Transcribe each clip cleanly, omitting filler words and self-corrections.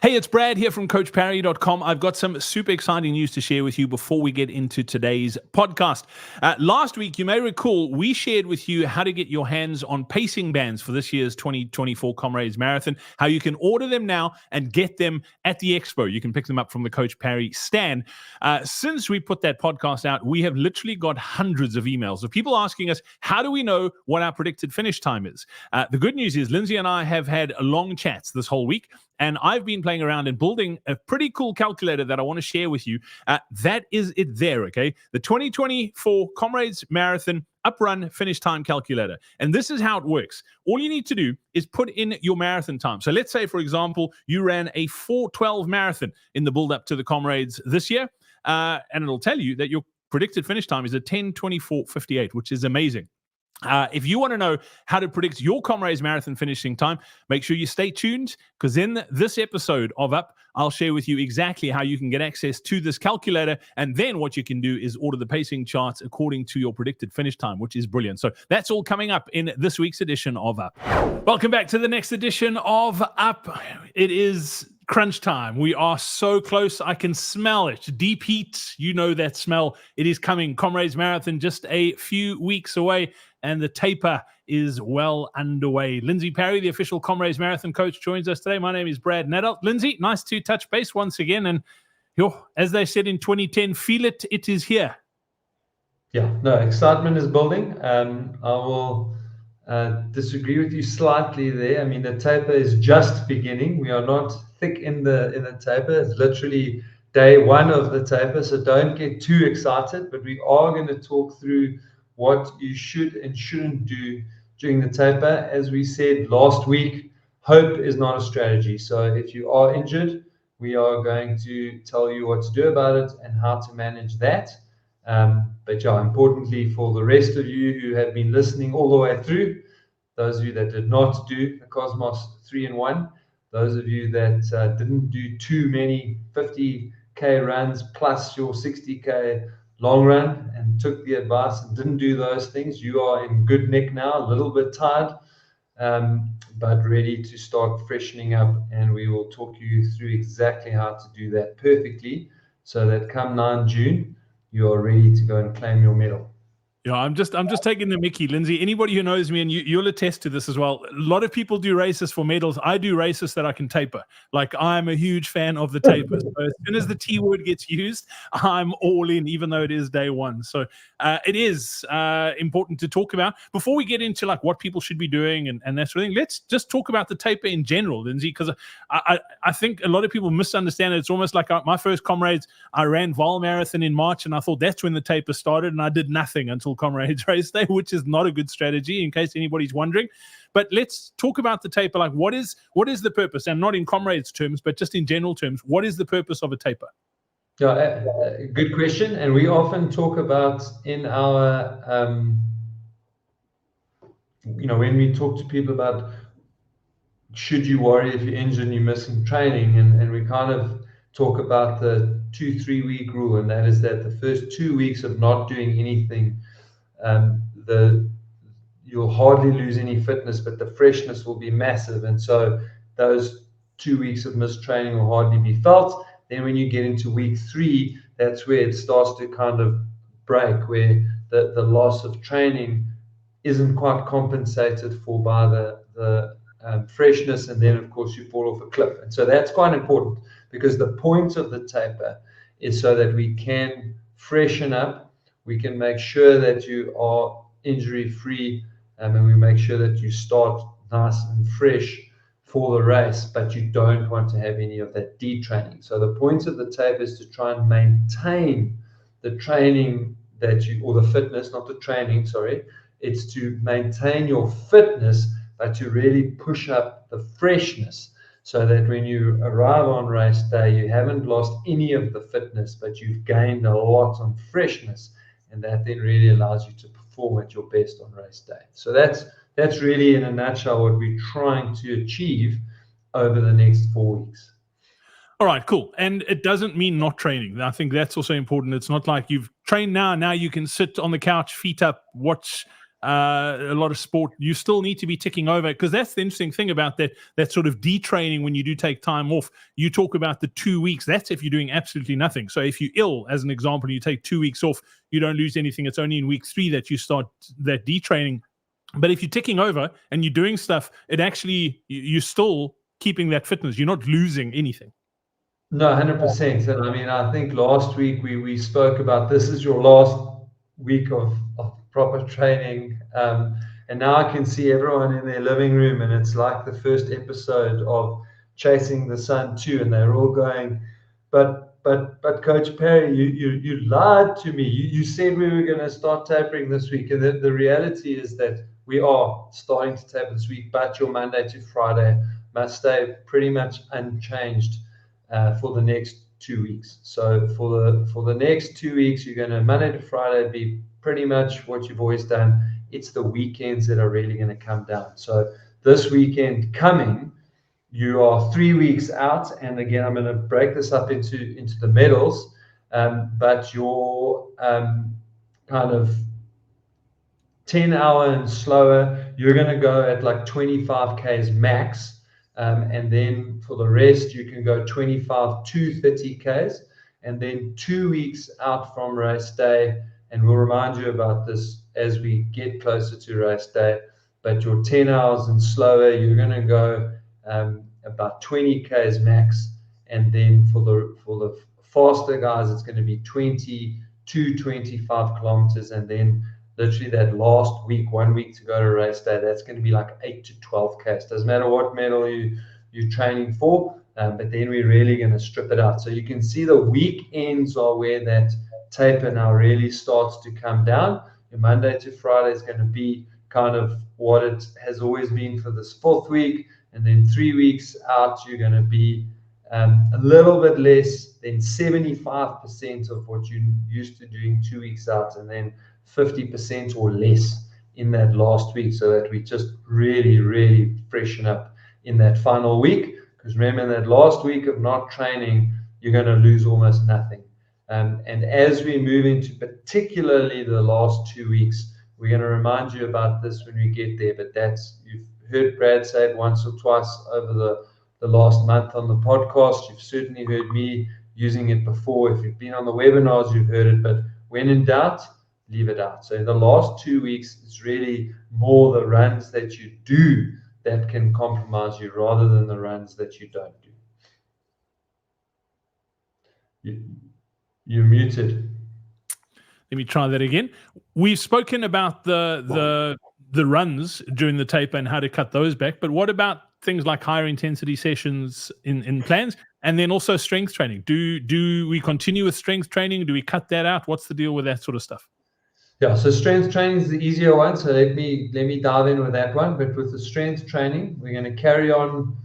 Hey, it's Brad here from CoachParry.com. I've got some super exciting news to share with you before we get into today's podcast. Last week, you may recall, we shared with you how to get your hands on pacing bands for this year's 2024 Comrades Marathon, how you can order them now and get them at the expo. You can pick them up from the Coach Parry stand. Since we put that podcast out, we have literally got hundreds of emails of people asking us, how do we know what our predicted finish time is? The good news is Lindsay and I have had long chats this whole week, and I've been playing around and building a pretty cool calculator that I want to share with you. That is it there, okay? The 2024 Comrades Marathon uprun finish time calculator. And this is how it works. All you need to do is put in your marathon time. So let's say, for example, you ran a 4:12 marathon in the build up to the Comrades this year, and it'll tell you that your predicted finish time is a 10:24:58, which is amazing. If you want to know how to predict your Comrades Marathon finishing time, make sure you stay tuned, because in this episode of Up, I'll share with you exactly how you can get access to this calculator, and then what you can do is order the pacing charts according to your predicted finish time, which is brilliant. So that's all coming up in this week's edition of Up. Welcome back to the next edition of Up. It is crunch time. We are so close. I can smell it. Deep heat. You know that smell. It is coming. Comrades Marathon just a few weeks away, and the taper is well underway. Lindsay Parry, the official Comrades Marathon coach, joins us today. My name is Brad Nadelt. Lindsay, nice to touch base once again. And as they said in 2010, feel it, it is here. Yeah, no, excitement is building. I will disagree with you slightly there. I mean, the taper is just beginning. We are not thick in the taper. It's literally day one of the taper, so don't get too excited. But we are going to talk through what you should and shouldn't do during the taper. As we said last week, hope is not a strategy. So if you are injured, we are going to tell you what to do about it and how to manage that. But yeah, importantly for the rest of you who have been listening all the way through, those of you that did not do the Cosmos 3-in-1, those of you that didn't do too many 50K runs plus your 60K long run and took the advice and didn't do those things, you are in good nick now, a little bit tired, but ready to start freshening up. And we will talk you through exactly how to do that perfectly, so that come 9 June, you are ready to go and claim your medal. Yeah, I'm just taking the mickey, Lindsay. Anybody who knows me, and you'll attest to this as well, a lot of people do races for medals. I do races that I can taper. Like, I'm a huge fan of the taper. So as soon as the T word gets used, I'm all in, even though it is day one. So it is important to talk about. Before we get into like what people should be doing and that sort of thing, let's just talk about the taper in general, Lindsay, because I think a lot of people misunderstand it. It's almost like my first Comrades, I ran Vol Marathon in March, and I thought that's when the taper started, and I did nothing until Comrades race day, which is not a good strategy, in case anybody's wondering. But let's talk about the taper. Like, what is the purpose? And not in Comrades terms, but just in general terms, what is the purpose of a taper? Yeah, good question. And we often talk about in our, when we talk to people about should you worry if you're injured and you're missing training, and we kind of talk about the 2-3 week rule, and that is that the first 2 weeks of not doing anything, you'll hardly lose any fitness, but the freshness will be massive. And so those 2 weeks of missed training will hardly be felt. Then when you get into week 3, that's where it starts to kind of break, where the loss of training isn't quite compensated for by the freshness, and then of course you fall off a cliff. And so that's quite important, because the point of the taper is so that we can freshen up, we can make sure that you are injury free, and we make sure that you start nice and fresh for the race, but you don't want to have any of that detraining. So the point of the taper is to try and maintain the training or the fitness, not the training, sorry. It's to maintain your fitness, but to really push up the freshness, so that when you arrive on race day, you haven't lost any of the fitness, but you've gained a lot on freshness, and that then really allows you to perform at your best on race day. So that's really, in a nutshell, what we're trying to achieve over the next 4 weeks. All right, cool. And it doesn't mean not training. I think that's also important. It's not like you've trained now you can sit on the couch, feet up, watch a lot of sport, you still need to be ticking over, because that's the interesting thing about that sort of detraining when you do take time off. You talk about the 2 weeks. That's if you're doing absolutely nothing. So if you're ill, as an example, you take 2 weeks off, you don't lose anything. It's only in week 3 that you start that detraining. But if you're ticking over and you're doing stuff, it actually, you're still keeping that fitness. You're not losing anything. No, 100%. And I mean, I think last week we spoke about this is your last week of proper training. And now I can see everyone in their living room, and it's like the first episode of Chasing the Sun 2, and they're all going, but Coach Perry, you lied to me. You said we were going to start tapering this week. And the reality is that we are starting to taper this week, but your Monday to Friday must stay pretty much unchanged for the next 2 weeks. So for the next 2 weeks, you're going to Monday to Friday be pretty much what you've always done. It's the weekends that are really going to come down. So this weekend coming, you are 3 weeks out, and again, I'm going to break this up into the medals. But your kind of 10-hour and slower, you're going to go at like 25 Ks max. And then for the rest, you can go 25 to 30 Ks. And then 2 weeks out from race day, and we'll remind you about this as we get closer to race day, but your 10 hours and slower, you're going to go about 20 Ks max. And then for the faster guys, it's going to be 20 to 25 kilometers. And then literally that last week, 1 week to go to race day, that's going to be like 8 to 12 Ks. Doesn't matter what medal you're training for, but then we're really going to strip it out. So you can see the weekends are where that taper now really starts to come down. Your Monday to Friday is going to be kind of what it has always been for this 4th week. And then 3 weeks out, you're going to be a little bit less than 75% of what you're used to doing 2 weeks out, and then 50% or less in that last week, so that we just really freshen up in that final week. Because remember, in that last week of not training, you're going to lose almost nothing. And as we move into particularly the last 2 weeks, we're going to remind you about this when we get there. But you've heard Brad say it once or twice over the last month on the podcast. You've certainly heard me using it before. If you've been on the webinars, you've heard it. But when in doubt, leave it out. So in the last 2 weeks, it's really more the runs that you do that can compromise you rather than the runs that you don't do. You're muted. Let me try that again. We've spoken about the runs during the taper and how to cut those back, but what about things like higher intensity sessions in plans, and then also strength training? Do we continue with strength training? Do we cut that out? What's the deal with that sort of stuff? Yeah, so strength training is the easier one. So let me dive in with that one. But with the strength training, we're going to carry on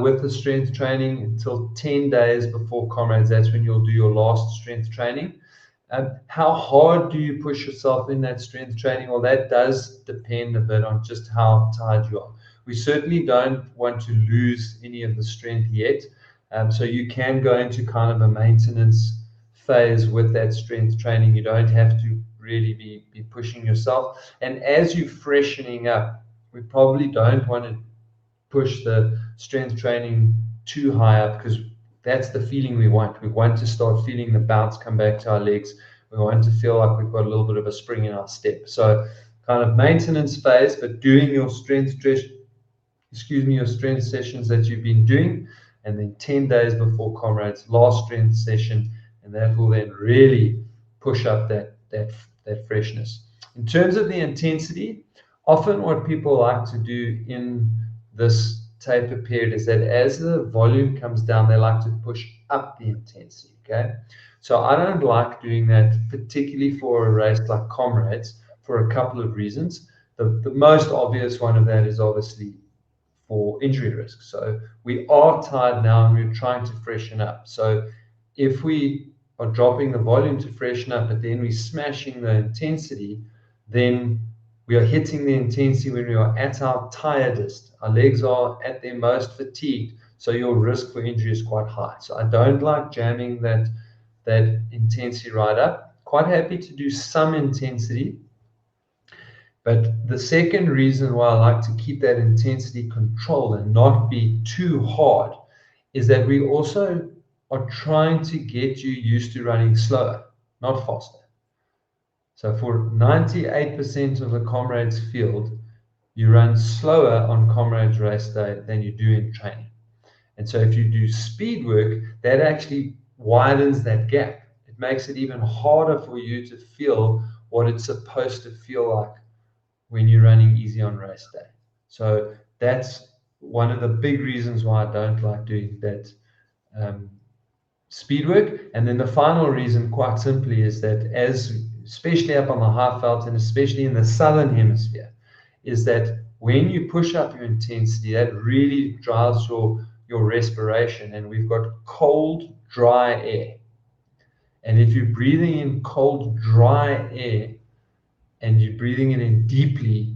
with the strength training until 10 days before Comrades. That's when you'll do your last strength training. How hard do you push yourself in that strength training? Well, that does depend a bit on just how tired you are. We certainly don't want to lose any of the strength yet. So you can go into kind of a maintenance phase with that strength training. You don't have to really be pushing yourself. And as you're freshening up, we probably don't want to push the strength training too high up, because that's the feeling we want. We want to start feeling the bounce come back to our legs. We want to feel like we've got a little bit of a spring in our step. So kind of maintenance phase, but doing your strength sessions that you've been doing, and then 10 days before Comrades, last strength session, and that will then really push up that freshness. In terms of the intensity, often what people like to do in this taper period is that as the volume comes down, they like to push up the intensity. Okay, so I don't like doing that, particularly for a race like Comrades, for a couple of reasons. The most obvious one of that is obviously for injury risk. So we are tired now and we're trying to freshen up. So if we are dropping the volume to freshen up, but then we're smashing the intensity, then we are hitting the intensity when we are at our tiredest. Our legs are at their most fatigued, so your risk for injury is quite high. So I don't like jamming that intensity right up. Quite happy to do some intensity, But the second reason why I like to keep that intensity controlled and not be too hard is that we also are trying to get you used to running slower, not faster. So for 98% of the Comrades field, you run slower on Comrades race day than you do in training. And so if you do speed work, that actually widens that gap. It makes it even harder for you to feel what it's supposed to feel like when you're running easy on race day. So that's one of the big reasons why I don't like doing that speed work. And then the final reason, quite simply, is that especially up on the high veld and especially in the southern hemisphere, is that when you push up your intensity, that really drives your respiration. And we've got cold, dry air. And if you're breathing in cold, dry air and you're breathing it in deeply,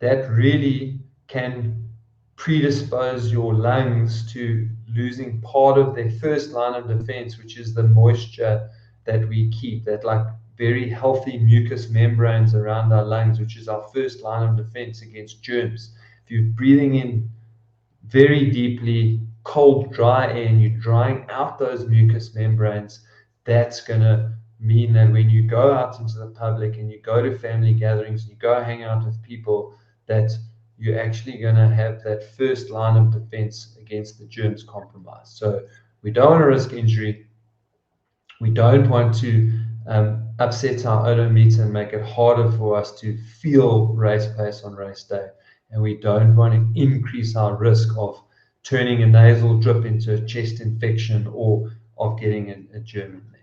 that really can predispose your lungs to losing part of their first line of defense, which is the moisture that we keep, that like very healthy mucous membranes around our lungs, which is our first line of defense against germs. If you're breathing in very deeply cold, dry air and you're drying out those mucous membranes, that's going to mean that when you go out into the public and you go to family gatherings and you go hang out with people, that you're actually going to have that first line of defense against the germs compromised. So we don't want to risk injury. We don't want to upset our odometer and make it harder for us to feel race pace on race day. And we don't want to increase our risk of turning a nasal drip into a chest infection or of getting a germ in there.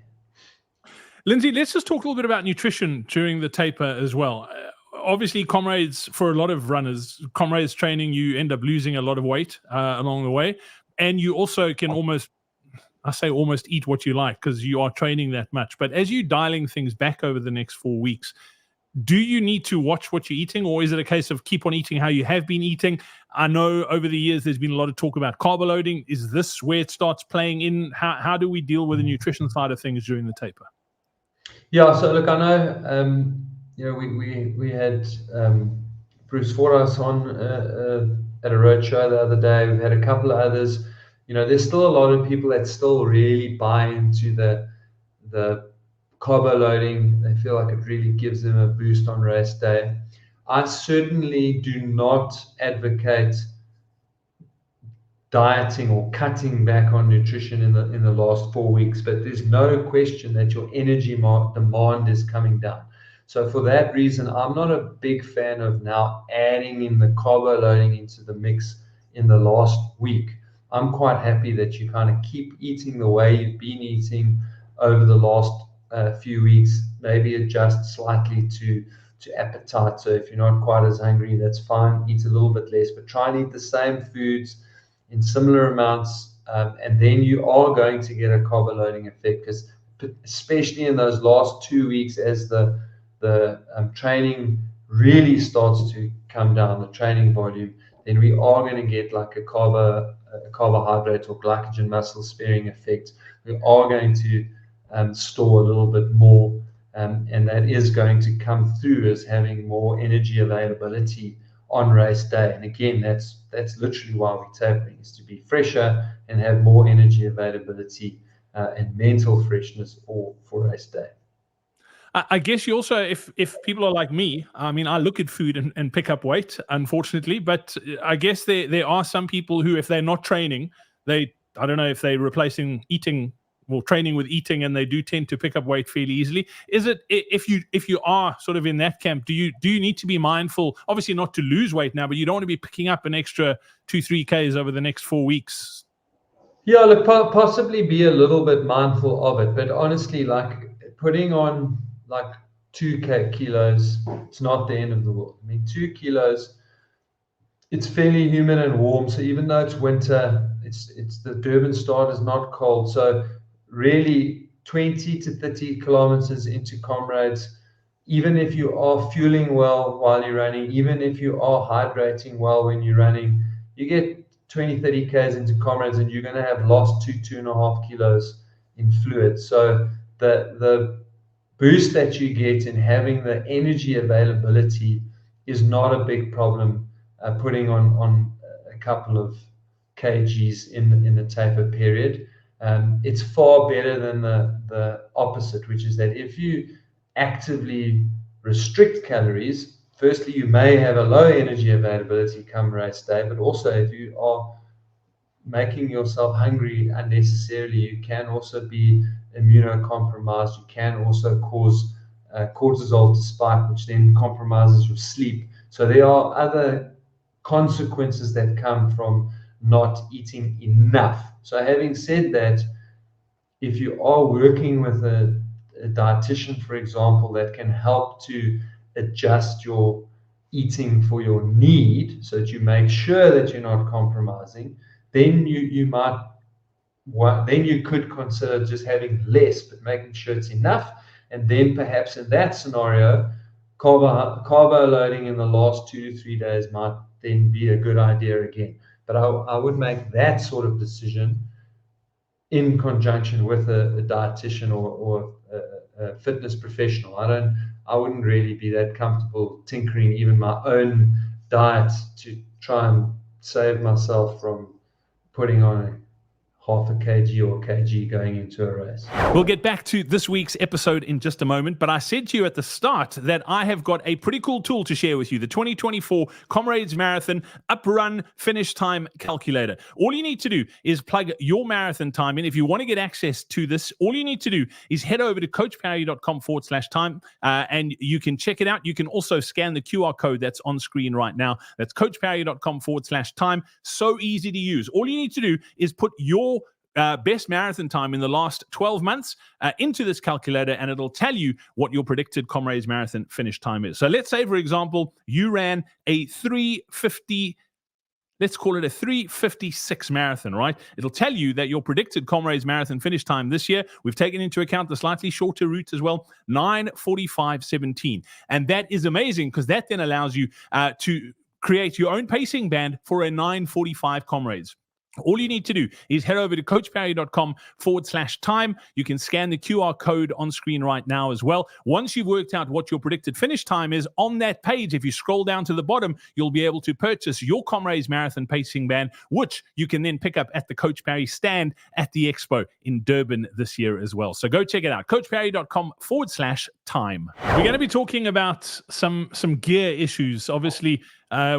Lindsay, let's just talk a little bit about nutrition during the taper as well. Obviously, Comrades, for a lot of runners, Comrades training, you end up losing a lot of weight along the way. And you also can almost eat what you like because you are training that much. But as you're dialing things back over the next 4 weeks, do you need to watch what you're eating, or is it a case of keep on eating how you have been eating? I know over the years there's been a lot of talk about carb loading. Is this where it starts playing in? How do we deal with the nutrition side of things during the taper? Yeah, so look, I know, we had Bruce Forras on at a road show the other day. We've had a couple of others. There's still a lot of people that still really buy into the carbo loading. They feel like it really gives them a boost on race day. I certainly do not advocate dieting or cutting back on nutrition in the last 4 weeks, but there's no question that your energy demand is coming down. So for that reason, I'm not a big fan of now adding in the carbo loading into the mix in the last week. I'm quite happy that you kind of keep eating the way you've been eating over the last few weeks, maybe adjust slightly to appetite. So if you're not quite as hungry, that's fine. Eat a little bit less, but try and eat the same foods in similar amounts, and then you are going to get a carbo loading effect, because especially in those last 2 weeks as the training really starts to come down, the training volume, then we are going to get like a carbohydrate or glycogen muscle sparing effect. We are going to store a little bit more, and that is going to come through as having more energy availability on race day. And again, that's literally why we're tapering, is to be fresher and have more energy availability and mental freshness for race day. I guess you also, if people are like me, I mean, I look at food and pick up weight, unfortunately, but I guess there are some people who, if they're not training, I don't know if they're replacing eating or training with eating, and they do tend to pick up weight fairly easily. Is it, if you are sort of in that camp, do you need to be mindful, obviously not to lose weight now, but you don't want to be picking up an extra 2-3 Ks over the next 4 weeks? Yeah, look, possibly be a little bit mindful of it, but honestly, like putting on like 2 kilos, it's not the end of the world. I mean, 2 kilos, it's fairly humid and warm. So even though it's winter, it's the Durban start is not cold. So really 20 to 30 kilometers into Comrades, even if you are fueling well while you're running, even if you are hydrating well when you're running, you get 20, 30 Ks into Comrades and you're going to have lost 2.5 kilos in fluid. So the boost that you get in having the energy availability is not a big problem. Putting on a couple of kgs in the taper period. It's far better than the opposite, which is that if you actively restrict calories, firstly, you may have a low energy availability come race day, but also if you are making yourself hungry unnecessarily, you can also be immunocompromised. You can also cause cortisol to spike, which then compromises your sleep. So there are other consequences that come from not eating enough. So having said that, if you are working with a dietitian, for example, that can help to adjust your eating for your need so that you make sure that you're not compromising, then you could consider just having less, but making sure it's enough. And then perhaps in that scenario, carbo loading in the last 2 to 3 days might then be a good idea again. But I would make that sort of decision in conjunction with a dietitian or a fitness professional. I wouldn't really be that comfortable tinkering even my own diet to try and save myself from putting on half a kg or kg going into a race. We'll get back to this week's episode in just a moment, but I said to you at the start that I have got a pretty cool tool to share with you, the 2024 Comrades Marathon Up-Run Finish Time Calculator. All you need to do is plug your marathon time in. If you want to get access to this, all you need to do is head over to coachparry.com/time and you can check it out. You can also scan the QR code that's on screen right now. That's coachparry.com/time. So easy to use. All you need to do is put your best marathon time in the last 12 months into this calculator, and it'll tell you what your predicted Comrades Marathon finish time is. So let's say, for example, you ran a 3:50, let's call it a 3:56 marathon, right? It'll tell you that your predicted Comrades Marathon finish time this year, we've taken into account the slightly shorter route as well, 9:45:17. And that is amazing because that then allows you to create your own pacing band for a 9:45 Comrades. All you need to do is head over to coachparry.com/time. You can scan the QR code on screen right now as well. Once you've worked out what your predicted finish time is on that page, if you scroll down to the bottom, you'll be able to purchase your Comrades Marathon pacing band, which you can then pick up at the Coach Parry stand at the Expo in Durban this year as well. So go check it out, coachparry.com/time. We're going to be talking about some gear issues. Obviously,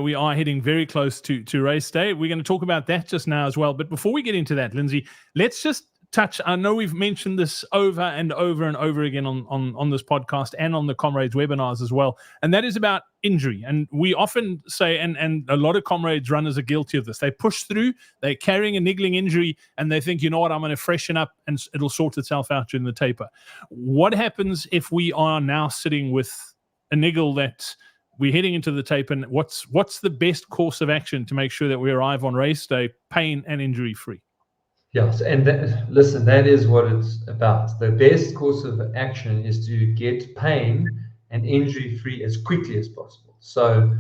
we are heading very close to race day. We're going to talk about that just now as well. But before we get into that, Lindsay, let's just touch. I know we've mentioned this over and over and over again on this podcast and on the Comrades webinars as well. And that is about injury. And we often say, and a lot of Comrades runners are guilty of this. They push through, they're carrying a niggling injury, and they think, you know what, I'm going to freshen up and it'll sort itself out during the taper. What happens if we are now sitting with a niggle that we're heading into the tape, and what's the best course of action to make sure that we arrive on race day pain and injury free? Yes, and listen, that is what it's about. The best course of action is to get pain and injury free as quickly as possible. So,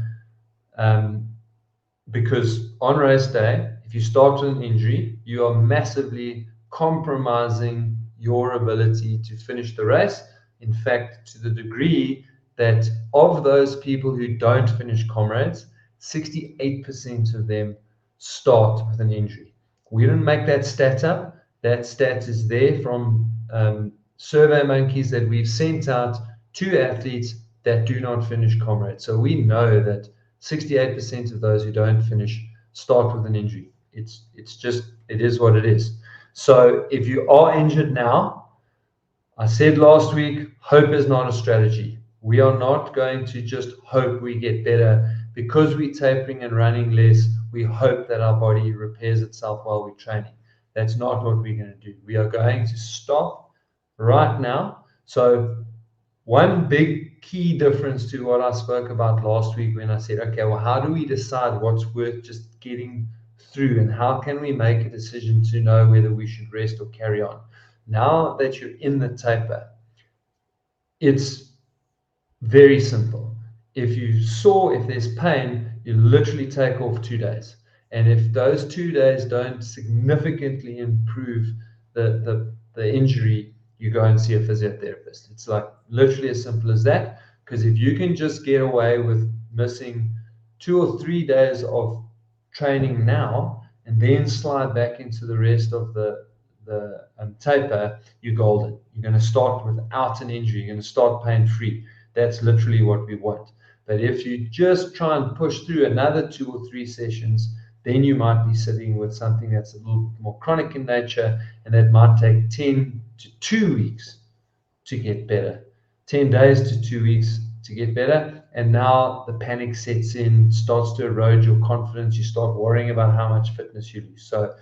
because on race day, if you start with an injury, you are massively compromising your ability to finish the race. In fact, to the degree that of those people who don't finish Comrades, 68% of them start with an injury. We didn't make that stat up. That stat is there from survey monkeys that we've sent out to athletes that do not finish Comrades. So we know that 68% of those who don't finish start with an injury. It is what it is. So if you are injured now, I said last week, hope is not a strategy. We are not going to just hope we get better. Because we're tapering and running less, we hope that our body repairs itself while we're training. That's not what we're going to do. We are going to stop right now. So one big key difference to what I spoke about last week when I said, okay, well, how do we decide what's worth just getting through, and how can we make a decision to know whether we should rest or carry on? Now that you're in the taper, it's very simple. If there's pain, you literally take off 2 days. And if those 2 days don't significantly improve the injury, you go and see a physiotherapist. It's like literally as simple as that. Because if you can just get away with missing 2 or 3 days of training now and then slide back into the rest of the taper, you're golden. You're going to start without an injury. You're going to start pain-free. That's literally what we want. But if you just try and push through another 2 or 3 sessions, then you might be sitting with something that's a little bit more chronic in nature, and that might take 10 to 2 weeks to get better. 10 days to 2 weeks to get better. And now the panic sets in, starts to erode your confidence. You start worrying about how much fitness you lose. So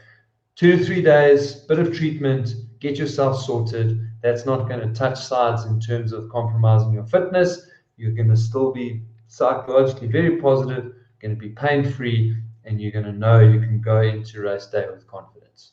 2 to 3 days, bit of treatment, get yourself sorted. That's not going to touch sides in terms of compromising your fitness. You're going to still be psychologically very positive, going to be pain-free, and you're going to know you can go into race day with confidence.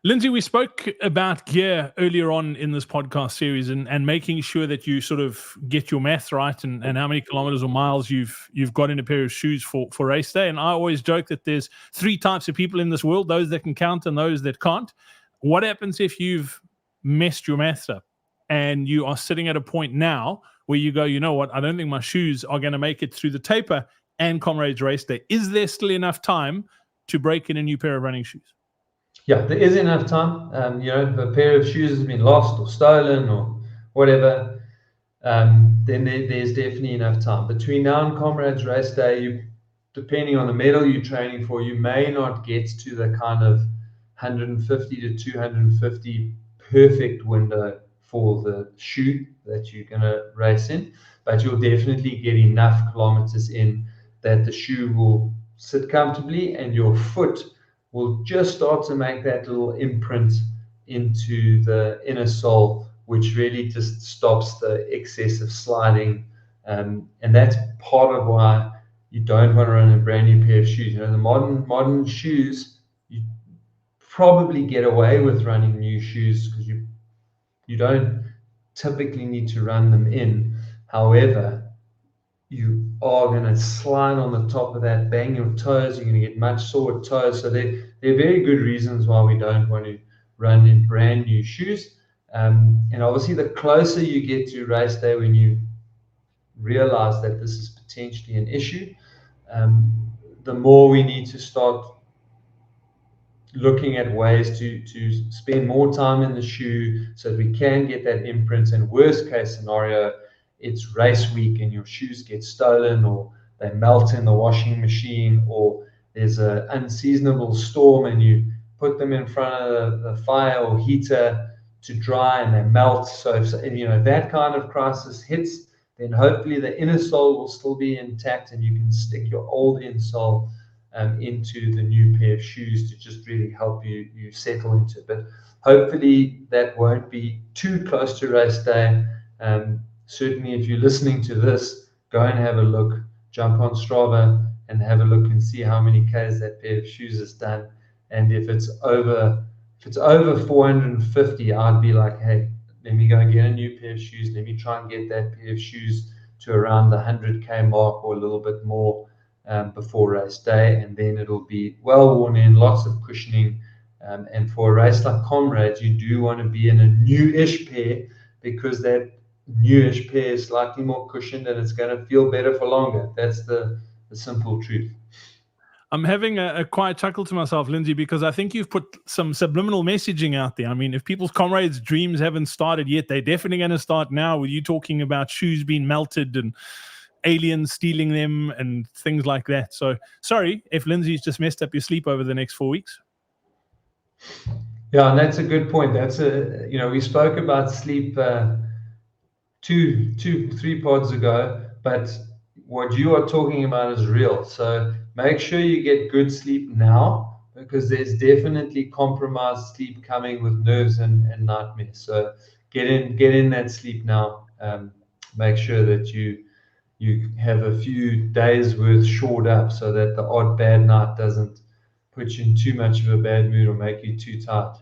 Lindsay, we spoke about gear earlier on in this podcast series and making sure that you sort of get your math right and how many kilometers or miles you've got in a pair of shoes for race day. And I always joke that there's 3 types of people in this world, those that can count and those that can't. What happens if you've messed your maths up and you are sitting at a point now where you go, you know what, I don't think my shoes are going to make it through the taper and Comrades race day. Is there still enough time to break in a new pair of running shoes? Yeah, there is enough time. If a pair of shoes has been lost or stolen or whatever, then there's definitely enough time. Between now and Comrades race day, depending on the medal you're training for, you may not get to the kind of 150 to 250 perfect window for the shoe that you're going to race in, but you'll definitely get enough kilometers in that the shoe will sit comfortably and your foot will just start to make that little imprint into the inner sole, which really just stops the excessive sliding. And that's part of why you don't want to run a brand new pair of shoes. The modern shoes, you probably get away with running new shoes because you don't typically need to run them in. However, you are going to slide on the top of that, bang your toes, you're going to get much sore toes. So there are very good reasons why we don't want to run in brand new shoes. And obviously, the closer you get to race day, when you realize that this is potentially an issue, the more we need to start looking at ways to spend more time in the shoe so that we can get that imprint. And worst case scenario, it's race week and your shoes get stolen or they melt in the washing machine, or there's an unseasonable storm and you put them in front of the fire or heater to dry and they melt. So if that kind of crisis hits, then hopefully the inner sole will still be intact and you can stick your old insole into the new pair of shoes to just really help you settle into it. But hopefully that won't be too close to race day. Certainly, if you're listening to this, go and have a look, jump on Strava and have a look and see how many Ks that pair of shoes has done. And if it's over 450, I'd be like, hey, let me go and get a new pair of shoes. Let me try and get that pair of shoes to around the 100K mark or a little bit more before race day. And then it'll be well worn in, lots of cushioning. And for a race like Comrades, you do want to be in a newish pair because that newish pair is slightly more cushioned and it's going to feel better for longer. That's the simple truth. I'm having a quiet chuckle to myself, Lindsay, because I think you've put some subliminal messaging out there. I mean, if people's Comrades dreams haven't started yet, they're definitely going to start now with you talking about shoes being melted and aliens stealing them and things like that. So sorry if Lindsay's just messed up your sleep over the next 4 weeks. Yeah, and that's a good point. We spoke about sleep 3 pods ago, but what you are talking about is real. So make sure you get good sleep now, because there's definitely compromised sleep coming with nerves and nightmares. So get in that sleep now. Make sure that you have a few days worth shored up so that the odd bad night doesn't put you in too much of a bad mood or make you too tired.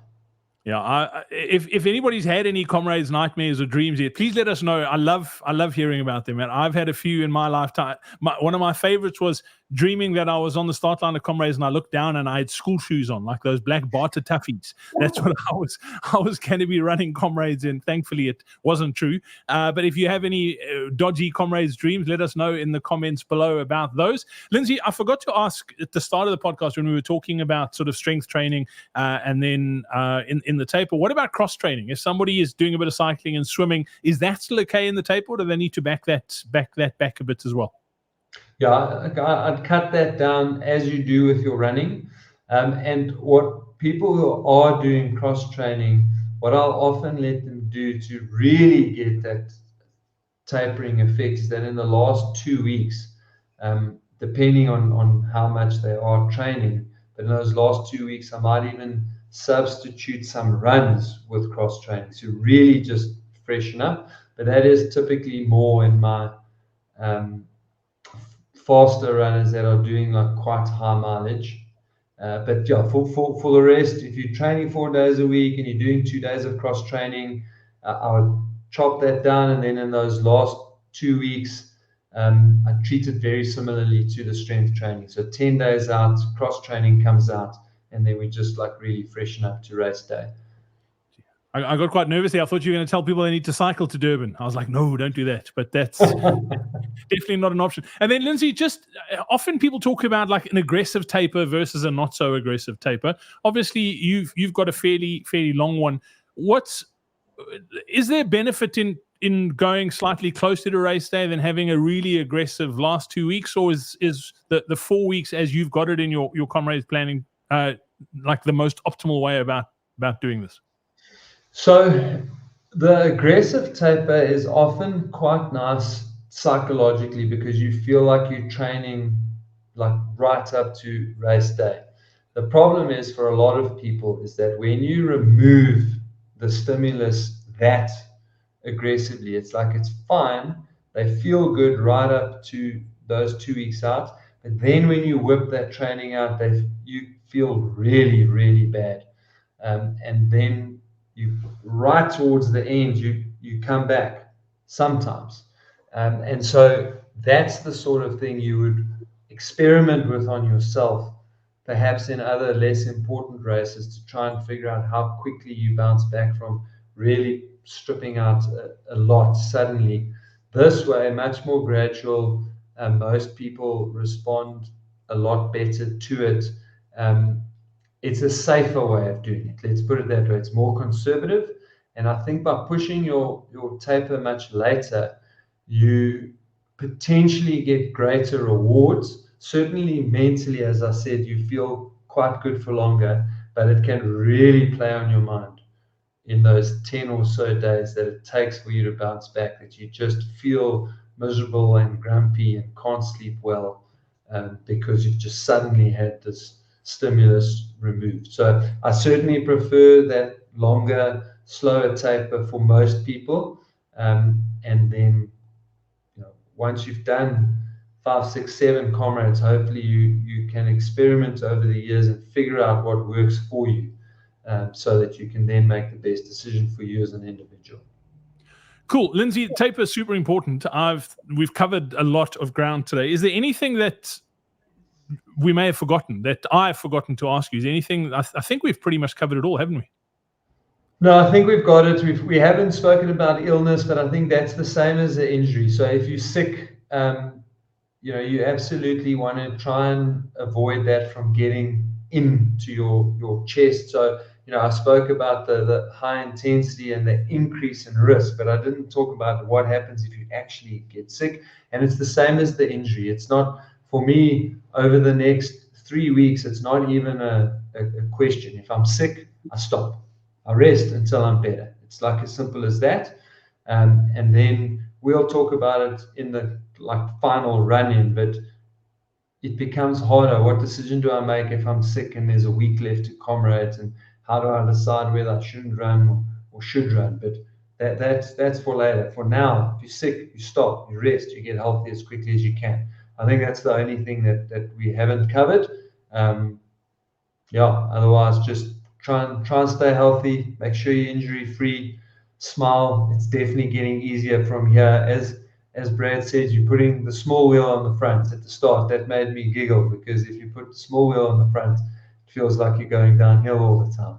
Yeah, if anybody's had any Comrades nightmares or dreams yet, please let us know. I love hearing about them, and I've had a few in my lifetime. One of my favorites was dreaming that I was on the start line of Comrades and I looked down and I had school shoes on, like those black Barter Tuffies. That's what I was going to be running Comrades in. Thankfully, it wasn't true. But if you have any dodgy Comrades dreams, let us know in the comments below about those. Lindsay, I forgot to ask at the start of the podcast when we were talking about sort of strength training and then in the taper, what about cross training? If somebody is doing a bit of cycling and swimming, is that still okay in the taper, or do they need to back a bit as well? Yeah, I'd cut that down as you do with your running. And what people who are doing cross training, what I'll often let them do to really get that tapering effect is that in the last 2 weeks, depending on how much they are training, but in those last 2 weeks, I might even substitute some runs with cross training to really just freshen up. But that is typically more in my faster runners that are doing like quite high mileage. But yeah, for the rest, if you're training 4 days a week and you're doing 2 days of cross training, I would chop that down. And then in those last 2 weeks, I treat it very similarly to the strength training. So 10 days out, cross training comes out, and then we just like really freshen up to race day. I got quite nervous here. I thought you were going to tell people they need to cycle to Durban. I was like, no, don't do that. But that's definitely not an option. And then, Lindsay, just often people talk about like an aggressive taper versus a not so aggressive taper. Obviously, you've got a fairly long one. Is there benefit in going slightly closer to race day than having a really aggressive last 2 weeks, or is the 4 weeks as you've got it in your Comrades planning like the most optimal way about doing this? So the aggressive taper is often quite nice psychologically because you feel like you're training like right up to race day. The problem is for a lot of people is that when you remove the stimulus that aggressively, it's like it's fine, they feel good right up to those 2 weeks out, but then when you whip that training out, you feel really bad, and then you right towards the end you come back sometimes, and so that's the sort of thing you would experiment with on yourself, perhaps in other less important races, to try and figure out how quickly you bounce back from really stripping out a lot suddenly. This way, much more gradual, most people respond a lot better to it. It's a safer way of doing it. Let's put it that way. It's more conservative. And I think by pushing your taper much later, you potentially get greater rewards. Certainly mentally, as I said, you feel quite good for longer, but it can really play on your mind in those 10 or so days that it takes for you to bounce back, that you just feel miserable and grumpy and can't sleep well, because you've just suddenly had this stimulus removed. So I certainly prefer that longer, slower taper for most people. And then, once you've done 5, 6, 7 Comrades, hopefully you can experiment over the years and figure out what works for you, so that you can then make the best decision for you as an individual. Cool. Lindsay, taper is super important. We've covered a lot of ground today. Is there anything that we may have forgotten, that I've forgotten to ask you? Is there anything? I think we've pretty much covered it all, haven't we? No, I think we've got it. We haven't spoken about illness, but I think that's the same as the injury. So if you're sick, you absolutely want to try and avoid that from getting into your chest. So, I spoke about the high intensity and the increase in risk, but I didn't talk about what happens if you actually get sick. And it's the same as the injury. It's not, for me, over the next 3 weeks, it's not even a question. If I'm sick, I stop. I rest until I'm better. It's like as simple as that. And then we'll talk about it in the final run-in, but it becomes harder. What decision do I make if I'm sick and there's a week left to Comrades, and how do I decide whether I shouldn't run or should run? But that's for later. For now, if you're sick, you stop, you rest, you get healthy as quickly as you can. I think that's the only thing that we haven't covered. Otherwise, just try and stay healthy, make sure you're injury free, smile. It's definitely getting easier from here. as Brad said, you're putting the small wheel on the front at the start. That made me giggle, because if you put the small wheel on the front, it feels like you're going downhill all the time.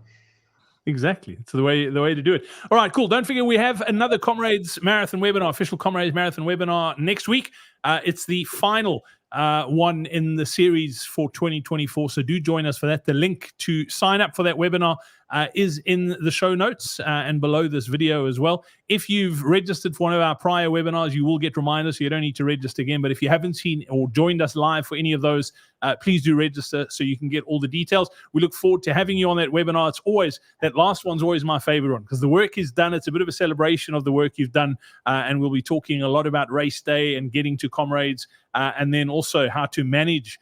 Exactly. It's the way to do it. All right, cool. Don't forget, we have another Comrades Marathon webinar, official Comrades Marathon webinar next week. It's the final one in the series for 2024. So do join us for that. The link to sign up for that webinar is in the show notes and below this video as well. If you've registered for one of our prior webinars, you will get reminders, so you don't need to register again. But if you haven't seen or joined us live for any of those, please do register so you can get all the details. We look forward to having you on that webinar. It's always, that last one's always my favorite one, because the work is done. It's a bit of a celebration of the work you've done. And we'll be talking a lot about race day and getting to Comrades, and then also how to manage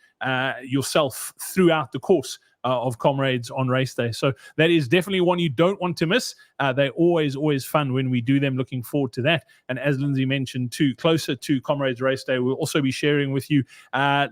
yourself throughout the course of Comrades on race day. So that is definitely one you don't want to miss. They're always fun when we do them. Looking forward to that. And as Lindsay mentioned too, closer to Comrades race day, we'll also be sharing with you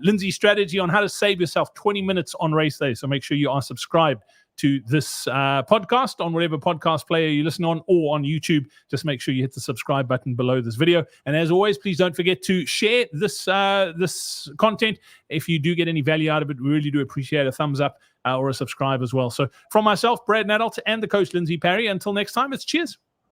Lindsay's strategy on how to save yourself 20 minutes on race day. So make sure you are subscribed to this podcast on whatever podcast player you listen on, or on YouTube. Just make sure you hit the subscribe button below this video. And as always, please don't forget to share this this content. If you do get any value out of it, we really do appreciate a thumbs up or a subscribe as well. So from myself, Brad Nadalt, and the coach Lindsay Parry, until next time, it's cheers.